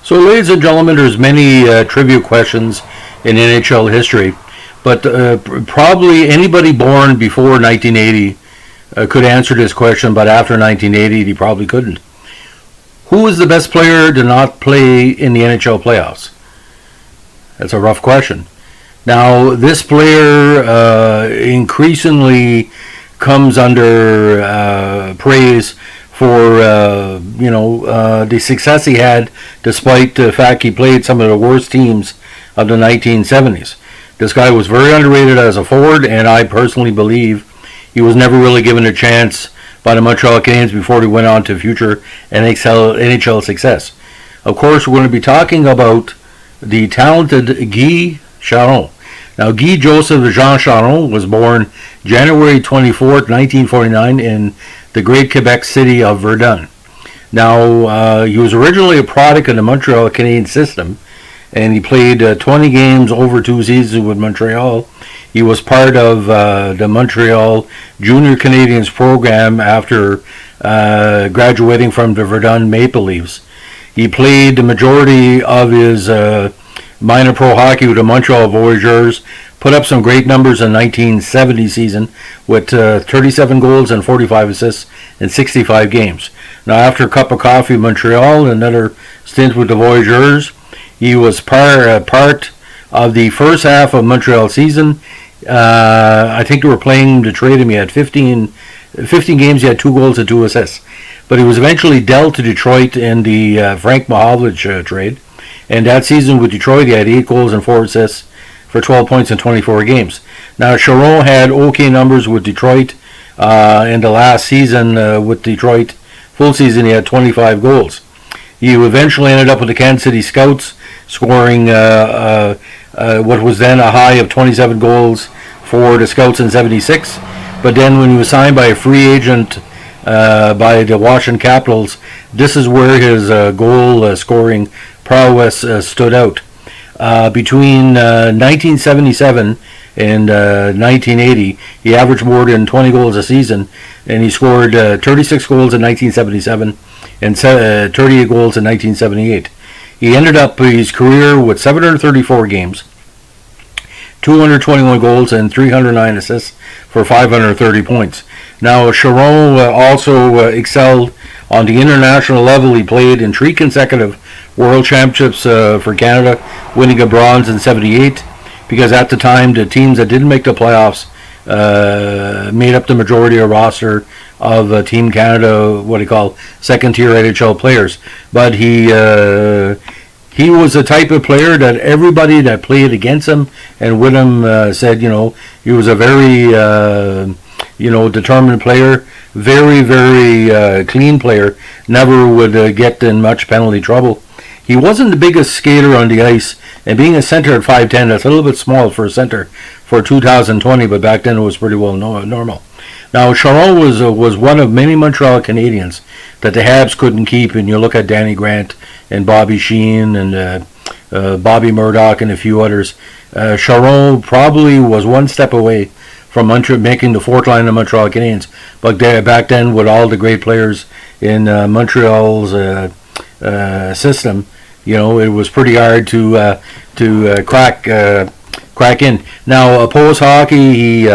So, ladies and gentlemen, there's many trivia questions in NHL history, but probably anybody born before 1980 could answer this question, but after 1980, he probably couldn't. Who is the best player to not play in the NHL playoffs? That's a rough question. Now, this player increasingly comes under praise for the success he had, despite the fact he played some of the worst teams of the 1970s. This guy was very underrated as a forward, and I personally believe he was never really given a chance by the Montreal Canadiens before he went on to future NHL success. Of course, we're going to be talking about the talented Guy Charron. Now, Guy Joseph Jean Charron was born January 24th, 1949 in the great Quebec city of Verdun. Now, he was originally a product of the Montreal Canadien system, and he played 20 games over 2 seasons with Montreal. He was part of the Montreal Junior Canadiens program after graduating from the Verdun Maple Leafs. He played the majority of his minor pro hockey with the Montreal Voyageurs, put up some great numbers in 1970 season with 37 goals and 45 assists in 65 games. Now, after a cup of coffee in Montreal and another stint with the Voyageurs, he was part of the first half of Montreal season. I think they were playing to trade him. He had 15 games, he had 2 goals and 2 assists. But he was eventually dealt to Detroit in the Frank Mahovlich trade. And that season with Detroit, he had 8 goals and 4 assists for 12 points in 24 games. Now, Charron had okay numbers with Detroit in the last season with Detroit. Full season, he had 25 goals. He eventually ended up with the Kansas City Scouts, scoring what was then a high of 27 goals for the Scouts in 76. But then when he was signed by a free agent by the Washington Capitals, this is where his goal scoring prowess stood out. Between 1977 and 1980, he averaged more than 20 goals a season, and he scored 36 goals in 1977 and 38 goals in 1978. He ended up his career with 734 games, 221 goals, and 309 assists for 530 points. Now, Charron also excelled on the international level. He played in 3 consecutive World Championships for Canada, winning a bronze in 78, because at the time the teams that didn't make the playoffs made up the majority of roster of Team Canada, what they call second-tier NHL players. But he was the type of player that everybody that played against him and with him said, he was a very, determined player, very, very clean player, never would get in much penalty trouble. He wasn't the biggest skater on the ice, and being a center at 5'10", that's a little bit small for a center for 2020, but back then it was pretty well normal. Now, Charron was one of many Montreal Canadiens that the Habs couldn't keep, and you look at Danny Grant and Bobby Sheen and Bobby Murdoch and a few others. Charron probably was one step away from making the 4th line of Montreal Canadiens, but back then with all the great players in Montreal's system, it was pretty hard to crack in. Now, post hockey,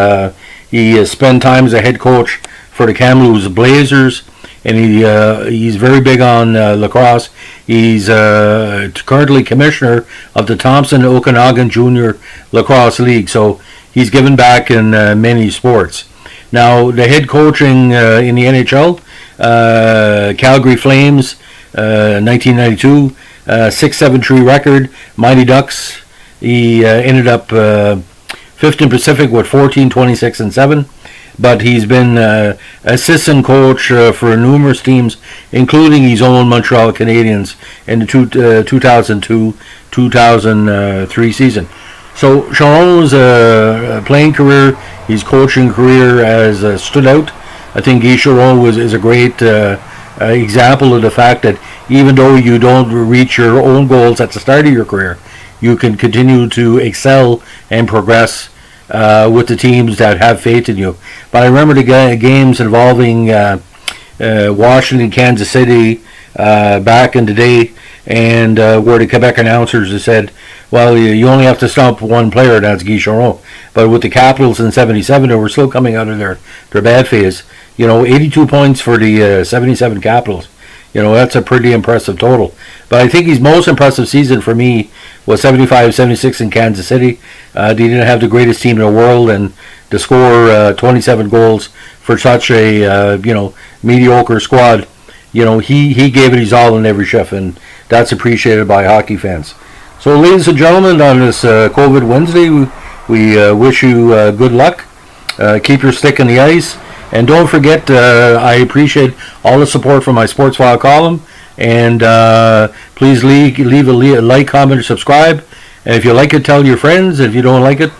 he spent time as a head coach for the Kamloops Blazers, and he's very big on lacrosse. He's currently commissioner of the Thompson Okanagan Junior Lacrosse League, so he's given back in many sports. Now, the head coaching in the NHL, Calgary Flames, 1992, 6-7-3 record. Mighty Ducks, he ended up 5th in Pacific with 14, 26, and 7. But he's been assistant coach for numerous teams, including his own Montreal Canadiens in the 2002-2003 season. So Charron's playing career, his coaching career has stood out. I think Guy Charron is a great example of the fact that even though you don't reach your own goals at the start of your career, you can continue to excel and progress with the teams that have faith in you. But I remember the games involving Washington, Kansas City back in the day. and where the Quebec announcers have said, well, you only have to stump one player, and that's Guy Charron. But with the Capitals in 77, they were still coming out of their bad phase. 82 points for the 77 Capitals. That's a pretty impressive total. But I think his most impressive season for me was 75-76 in Kansas City. They didn't have the greatest team in the world, and to score 27 goals for such a mediocre squad, he gave it his all in every shift, and that's appreciated by hockey fans. So, ladies and gentlemen, on this COVID Wednesday, we wish you good luck. Keep your stick in the ice. And don't forget, I appreciate all the support from my Sports File column. And please leave a like, comment, or subscribe. And if you like it, tell your friends. If you don't like it,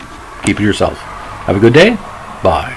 keep it yourself. Have a good day. Bye.